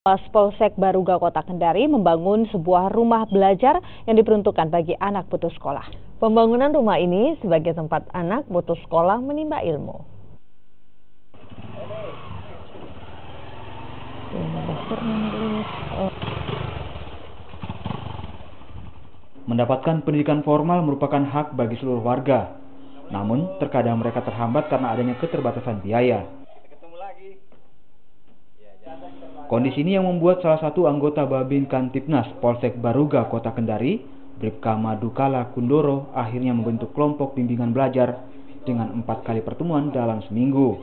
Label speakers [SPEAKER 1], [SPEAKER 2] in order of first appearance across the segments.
[SPEAKER 1] Polsek Baruga Kota Kendari membangun sebuah rumah belajar yang diperuntukkan bagi anak putus sekolah. Pembangunan rumah ini sebagai tempat anak putus sekolah menimba ilmu.
[SPEAKER 2] Mendapatkan pendidikan formal merupakan hak bagi seluruh warga. Namun, terkadang mereka terhambat karena adanya keterbatasan biaya. Kondisi ini yang membuat salah satu anggota Babin Kantipnas Polsek Baruga Kota Kendari, Bribka Madukala Kundoro, akhirnya membentuk kelompok bimbingan belajar dengan 4 kali pertemuan dalam seminggu.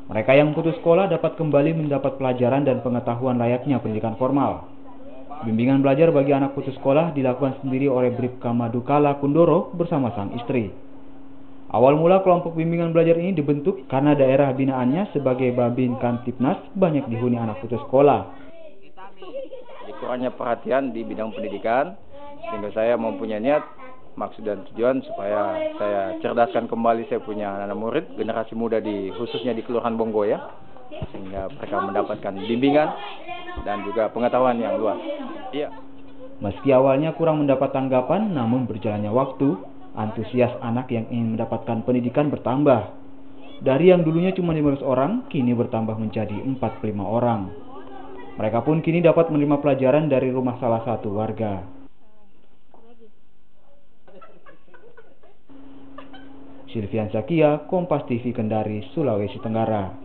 [SPEAKER 2] Mereka yang putus sekolah dapat kembali mendapat pelajaran dan pengetahuan layaknya pendidikan formal. Bimbingan belajar bagi anak putus sekolah dilakukan sendiri oleh Bribka Madukala Kundoro bersama sang istri. Awal mula kelompok bimbingan belajar ini dibentuk karena daerah binaannya sebagai Babin Kantipnas banyak dihuni anak putus sekolah.
[SPEAKER 3] Kurangnya perhatian di bidang pendidikan, sehingga saya mempunyai niat, maksud dan tujuan supaya saya cerdaskan kembali saya punya anak murid, generasi muda khususnya di Kelurahan Bonggoya, sehingga mereka mendapatkan bimbingan dan juga pengetahuan yang luas. Iya.
[SPEAKER 2] Meski awalnya kurang mendapat tanggapan, namun berjalannya waktu, antusias anak yang ingin mendapatkan pendidikan bertambah. Dari yang dulunya cuma 15 orang, kini bertambah menjadi 45 orang. Mereka pun kini dapat menerima pelajaran dari rumah salah satu warga. Silvian Zakia, Kompas TV Kendari, Sulawesi Tenggara.